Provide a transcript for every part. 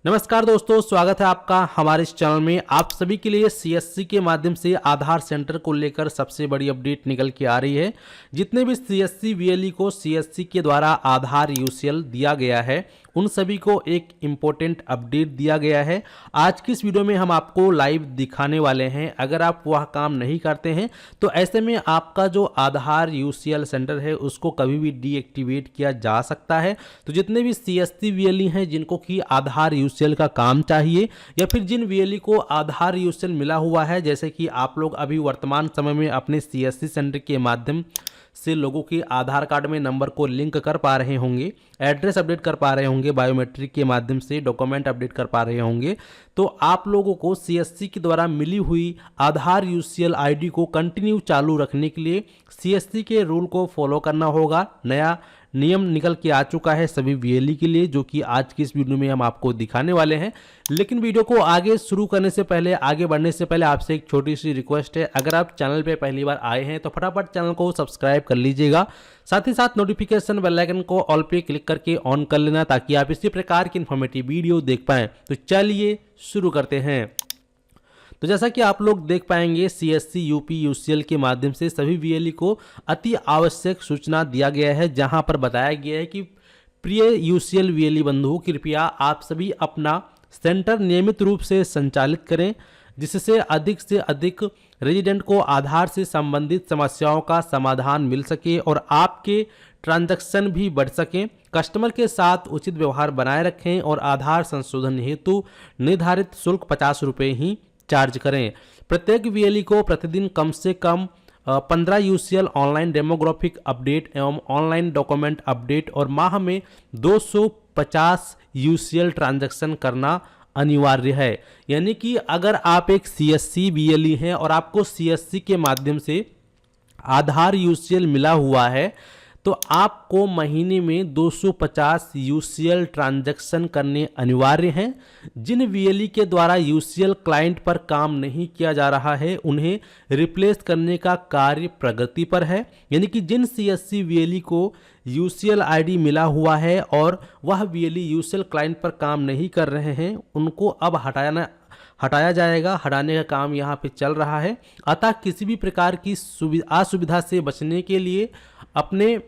नमस्कार दोस्तों, स्वागत है आपका हमारे इस चैनल में। आप सभी के लिए सीएससी के माध्यम से आधार सेंटर को लेकर सबसे बड़ी अपडेट निकल के आ रही है। जितने भी सीएससी वीएलई को सीएससी के द्वारा आधार यूसीएल दिया गया है, उन सभी को एक इम्पोर्टेंट अपडेट दिया गया है। आज की इस वीडियो में हम आपको लाइव दिखाने वाले हैं। अगर आप वह काम नहीं करते हैं तो ऐसे में आपका जो आधार यूसीएल सेंटर है उसको कभी भी डीएक्टिवेट किया जा सकता है। तो जितने भी सीएससी वीएलई हैं जिनको कि आधार यूसीएल का काम चाहिए, या फिर जिन वीएलई को आधार यूसीएल मिला हुआ है, जैसे कि आप लोग अभी वर्तमान समय में अपने सीएससी सेंटर के माध्यम से लोगों के आधार कार्ड में नंबर को लिंक कर पा रहे होंगे, एड्रेस अपडेट कर पा रहे होंगे, बायोमेट्रिक के माध्यम से डॉक्यूमेंट अपडेट कर पा रहे होंगे, तो आप लोगों को सीएससी के द्वारा मिली हुई आधार यूसीएल आईडी को कंटिन्यू चालू रखने के लिए सीएससी के रूल को फॉलो करना होगा। नया नियम निकल के आ चुका है सभी वीएलई के लिए, जो कि आज की इस वीडियो में हम आपको दिखाने वाले हैं। लेकिन वीडियो को आगे शुरू करने से पहले, आगे बढ़ने से पहले आपसे एक छोटी सी रिक्वेस्ट है। अगर आप चैनल पे पहली बार आए हैं तो फटाफट चैनल को सब्सक्राइब कर लीजिएगा। साथ ही साथ नोटिफिकेशन बेल आइकन को ऑल पे क्लिक करके ऑन कर लेना, ताकि आप इसी प्रकार की इन्फॉर्मेटिव वीडियो देख पाएं। तो चलिए शुरू करते हैं। तो जैसा कि आप लोग देख पाएंगे, सीएससी यूपी यूसीएल के माध्यम से सभी वीएलई को अति आवश्यक सूचना दिया गया है, जहां पर बताया गया है कि प्रिय यूसीएल वीएलई बंधु, कृपया आप सभी अपना सेंटर नियमित रूप से संचालित करें, जिससे अधिक रेजिडेंट को आधार से संबंधित समस्याओं का समाधान मिल सके और आपके ट्रांजैक्शन भी बढ़ सकें। कस्टमर के साथ उचित व्यवहार बनाए रखें और आधार संशोधन हेतु निर्धारित शुल्क 50 रुपये ही चार्ज करें। प्रत्येक वीएलई को प्रतिदिन कम से कम 15 यूसीएल ऑनलाइन डेमोग्राफिक अपडेट एवं ऑनलाइन डॉक्यूमेंट अपडेट और माह में 250 यूसीएल ट्रांजैक्शन करना अनिवार्य है। यानी कि अगर आप एक सीएससी वीएलई हैं और आपको सीएससी के माध्यम से आधार यूसीएल मिला हुआ है, तो आपको महीने में 250 यूसीएल ट्रांजैक्शन करने अनिवार्य हैं। जिन वीएलई के द्वारा यूसीएल क्लाइंट पर काम नहीं किया जा रहा है, उन्हें रिप्लेस करने का कार्य प्रगति पर है। यानी कि जिन सीएससी वीएलई को यूसीएल आईडी मिला हुआ है और वह वीएलई यूसीएल क्लाइंट पर काम नहीं कर रहे हैं, उनको अब हटाया जाएगा। हटाने का काम यहाँ पे चल रहा है। अतः किसी भी प्रकार की असुविधा से बचने के लिए अपने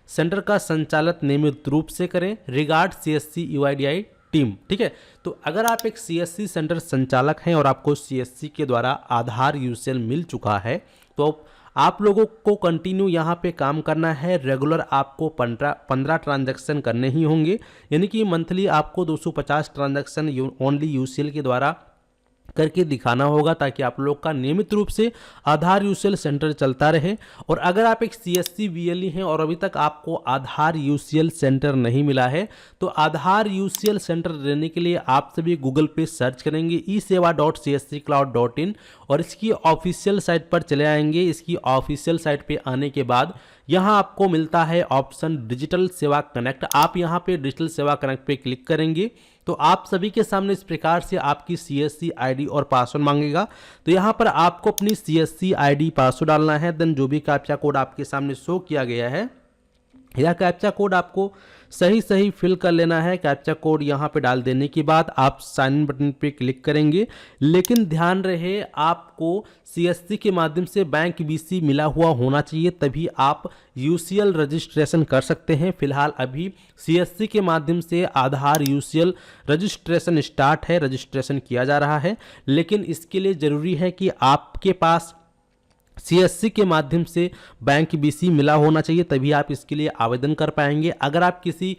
सेंटर का संचालन नियमित रूप से करें। Regard CSC UIDAI team. ठीक है, तो अगर आप एक सीएससी सेंटर संचालक हैं और आपको सीएससी के द्वारा आधार यूसीएल मिल चुका है, तो आप लोगों को कंटिन्यू यहाँ पे काम करना है। रेगुलर आपको 15 ट्रांजैक्शन करने ही होंगे। यानी कि मंथली आपको 250 ट्रांजैक्शन ओनली यूसीएल के द्वारा करके दिखाना होगा, ताकि आप लोग का नियमित रूप से आधार यूसीएल सेंटर चलता रहे। और अगर आप एक सीएससी वीएलई हैं और अभी तक आपको आधार यूसीएल सेंटर नहीं मिला है, तो आधार यूसीएल सेंटर लेने के लिए आप सभी गूगल पे सर्च करेंगे esewa.csccloud.in और इसकी ऑफिशियल साइट पर चले आएंगे। इसकी ऑफिशियल साइट पे आने के बाद यहाँ आपको मिलता है ऑप्शन डिजिटल सेवा कनेक्ट। आप यहाँ पे डिजिटल सेवा कनेक्ट पे क्लिक करेंगे तो आप सभी के सामने इस प्रकार से आपकी सीएससी आईडी और पासवर्ड मांगेगा। तो यहाँ पर आपको अपनी सीएससी आईडी पासवर्ड डालना है। देन जो भी कैप्चा कोड आपके सामने शो किया गया है, यह कैप्चा कोड आपको सही फिल कर लेना है। कैप्चा कोड यहाँ पे डाल देने के बाद आप साइन इन बटन पे क्लिक करेंगे। लेकिन ध्यान रहे, आपको सीएससी के माध्यम से बैंक बीसी मिला हुआ होना चाहिए, तभी आप यूसीएल रजिस्ट्रेशन कर सकते हैं। फिलहाल अभी सीएससी के माध्यम से आधार यूसीएल रजिस्ट्रेशन स्टार्ट है, रजिस्ट्रेशन किया जा रहा है। लेकिन इसके लिए ज़रूरी है कि आपके पास सीएससी के माध्यम से बैंक बीसी मिला होना चाहिए, तभी आप इसके लिए आवेदन कर पाएंगे। अगर आप किसी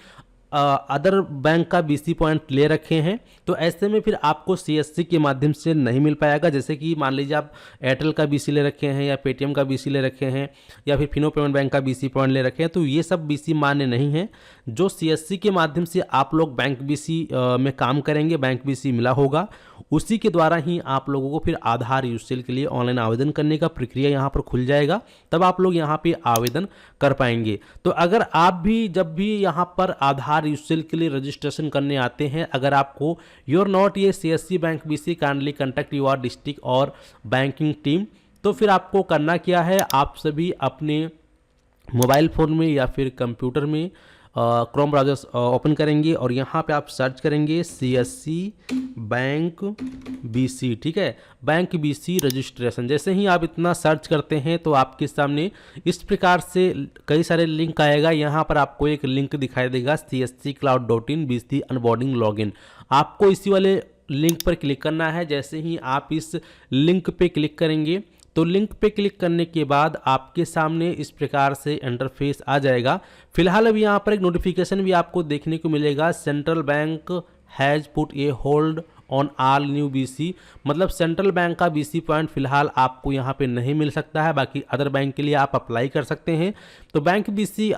अदर बैंक का बीसी पॉइंट ले रखे हैं, तो ऐसे में फिर आपको सीएससी के माध्यम से नहीं मिल पाएगा। जैसे कि मान लीजिए आप एयरटेल का बीसी ले रखे हैं, या पेटीएम का बीसी ले रखे हैं, या फिर फिनो पेमेंट बैंक का बीसी पॉइंट ले रखे हैं, तो ये सब बीसी मान्य नहीं है। जो सीएससी के माध्यम से आप लोग बैंक बीसी में काम करेंगे, बैंक बीसी मिला होगा, उसी के द्वारा ही आप लोगों को फिर आधार यूसीएल के लिए ऑनलाइन आवेदन करने का प्रक्रिया यहाँ पर खुल जाएगा। तब आप लोग यहाँ पे आवेदन कर पाएंगे। तो अगर आप भी जब भी यहाँ पर आधार यूसीएल के लिए रजिस्ट्रेशन करने आते हैं, अगर आपको यूर नॉट ये CSC bank BC kindly contact your district और बैंकिंग टीम, तो फिर आपको करना क्या है, आप सभी अपने मोबाइल फ़ोन में या फिर कंप्यूटर में क्रोम ब्राउज़र ओपन करेंगे और यहाँ पे आप सर्च करेंगे CSC बैंक BC, ठीक है, बैंक BC रजिस्ट्रेशन। जैसे ही आप इतना सर्च करते हैं तो आपके सामने इस प्रकार से कई सारे लिंक आएगा। यहाँ पर आपको एक लिंक दिखाई देगा csccloud.in BC ऑनबोर्डिंग लॉगिन। आपको इसी वाले लिंक पर क्लिक करना है। जैसे ही आप इस लिंक पे क्लिक करेंगे तो लिंक पे क्लिक करने के बाद आपके सामने इस प्रकार से इंटरफेस आ जाएगा। फिलहाल अभी यहाँ पर एक नोटिफिकेशन भी आपको देखने को मिलेगा, central bank has put A hold on all new BC, मतलब सेंट्रल बैंक का BC पॉइंट फिलहाल आपको यहाँ पे नहीं मिल सकता है, बाकी अदर बैंक के लिए आप अप्लाई कर सकते हैं। तो बैंक BC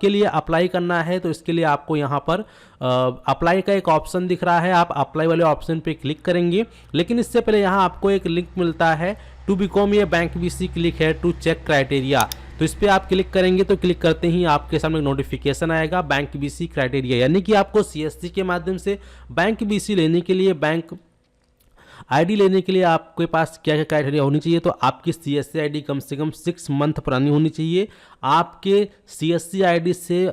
के लिए अप्लाई करना है तो इसके लिए आपको यहाँ पर अप्लाई का एक ऑप्शन दिख रहा है, आप अप्लाई वाले ऑप्शन पे क्लिक करेंगे। लेकिन इससे पहले यहाँ आपको एक लिंक मिलता है to become a bank BC, click है टू चेक क्राइटेरिया। तो इस पर आप क्लिक करेंगे तो क्लिक करते ही आपके सामने नोटिफिकेशन आएगा बैंक BC क्राइटेरिया, यानी कि आपको CSC के माध्यम से बैंक BC लेने के लिए, बैंक ID लेने के लिए आपके पास क्या क्या क्राइटेरिया होनी चाहिए। तो आपकी CSC ID कम से कम 6 मंथ पुरानी होनी चाहिए। आपके CSC ID से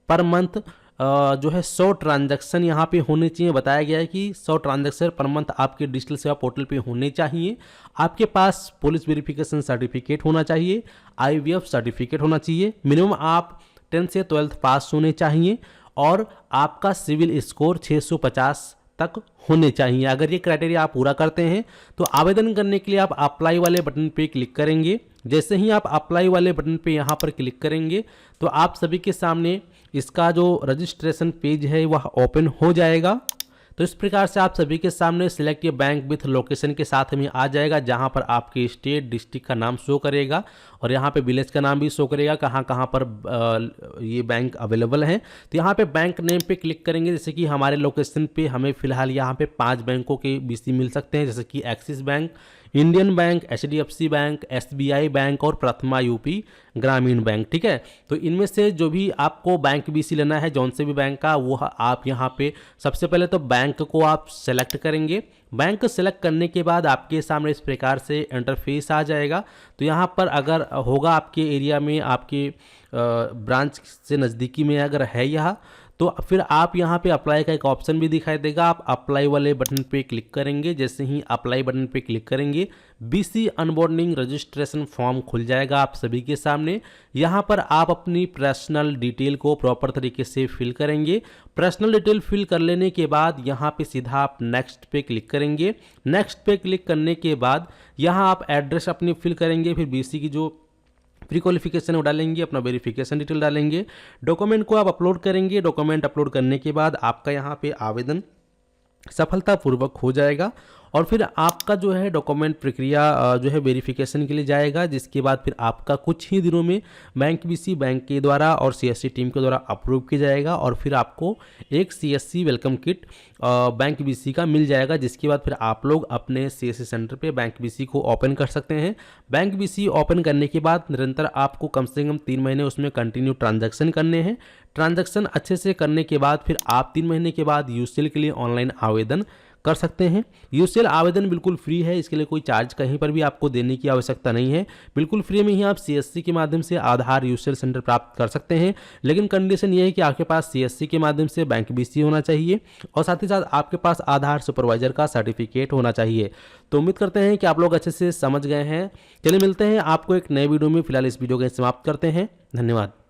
पर मंथ जो है 100 ट्रांजैक्शन यहाँ पे होने चाहिए। बताया गया है कि 100 ट्रांजैक्शन पर मंथ आपके डिजिटल सेवा पोर्टल पे होने चाहिए। आपके पास पुलिस वेरिफिकेशन सर्टिफिकेट होना चाहिए, IVF सर्टिफिकेट होना चाहिए, मिनिमम आप 10th से 12th पास होने चाहिए और आपका सिविल स्कोर 650 तक होने चाहिए। अगर ये क्राइटेरिया आप पूरा करते हैं तो आवेदन करने के लिए आप अप्लाई वाले बटन पे क्लिक करेंगे। जैसे ही आप अप्लाई वाले बटन पे यहाँ पर क्लिक करेंगे तो आप सभी के सामने इसका जो रजिस्ट्रेशन पेज है वह ओपन हो जाएगा। तो इस प्रकार से आप सभी के सामने सिलेक्ट ये बैंक विथ लोकेशन के साथ में आ जाएगा, जहां पर आपके स्टेट डिस्ट्रिक्ट का नाम शो करेगा और यहाँ पे विलेज का नाम भी शो करेगा, कहाँ कहाँ पर ये बैंक अवेलेबल है। तो यहाँ पे बैंक नेम पे क्लिक करेंगे। जैसे कि हमारे लोकेशन पे हमें फिलहाल यहाँ पे 5 बैंकों के BC मिल सकते हैं, जैसे कि axis bank, Indian bank, HDFC bank, SBI bank और प्रथमा UP ग्रामीण बैंक, ठीक है। तो इनमें से जो भी आपको बैंक BC लेना है, जौन से भी बैंक का, वो आप यहाँ पे सबसे पहले तो बैंक को आप सेलेक्ट करेंगे। बैंक सेलेक्ट करने के बाद आपके सामने इस प्रकार से इंटरफेस आ जाएगा। तो यहाँ पर अगर होगा आपके एरिया में, आपके ब्रांच से नज़दीकी में अगर है यह, तो फिर आप यहाँ पे अप्लाई का एक ऑप्शन भी दिखाई देगा। आप अप्लाई वाले बटन पे क्लिक करेंगे। जैसे ही अप्लाई बटन पे क्लिक करेंगे BC ऑनबोर्डिंग रजिस्ट्रेशन फॉर्म खुल जाएगा आप सभी के सामने। यहाँ पर आप अपनी पर्सनल डिटेल को प्रॉपर तरीके से फिल करेंगे। पर्सनल डिटेल फिल कर लेने के बाद यहाँ पे सीधा आप नेक्स्ट पे क्लिक करेंगे। नेक्स्ट पे क्लिक करने के बाद यहाँ आप एड्रेस अपनी फिल करेंगे, फिर BC की जो प्री क्वालिफिकेशन वो डालेंगे, अपना वेरिफिकेशन डिटेल डालेंगे, डॉक्यूमेंट को आप अपलोड करेंगे। डॉक्यूमेंट अपलोड करने के बाद आपका यहाँ पे आवेदन सफलतापूर्वक हो जाएगा और फिर आपका जो है डॉक्यूमेंट प्रक्रिया जो है वेरिफिकेशन के लिए जाएगा, जिसके बाद फिर आपका कुछ ही दिनों में बैंक BC बैंक के द्वारा और CSC टीम के द्वारा अप्रूव किया जाएगा और फिर आपको एक CSC welcome kit bank BC का मिल जाएगा, जिसके बाद फिर आप लोग अपने CSC सेंटर पे बैंक BC को ओपन कर सकते हैं। बैंक BC ओपन करने के बाद निरंतर आपको कम से कम 3 महीने उसमें कंटिन्यू ट्रांजैक्शन करने हैं। ट्रांजैक्शन अच्छे से करने के बाद फिर आप 3 महीने के बाद UCL के लिए ऑनलाइन आवेदन कर सकते हैं। UCL आवेदन बिल्कुल फ्री है, इसके लिए कोई चार्ज कहीं पर भी आपको देने की आवश्यकता नहीं है। बिल्कुल फ्री में ही आप CSC के माध्यम से आधार UCL सेंटर प्राप्त कर सकते हैं, लेकिन कंडीशन ये है कि आपके पास CSC के माध्यम से बैंक BC होना चाहिए और साथ ही साथ आपके पास आधार सुपरवाइजर का सर्टिफिकेट होना चाहिए। तो उम्मीद करते हैं कि आप लोग अच्छे से समझ गए हैं। चलिए मिलते हैं आपको एक नए वीडियो में। फिलहाल इस वीडियो को समाप्त करते हैं। धन्यवाद।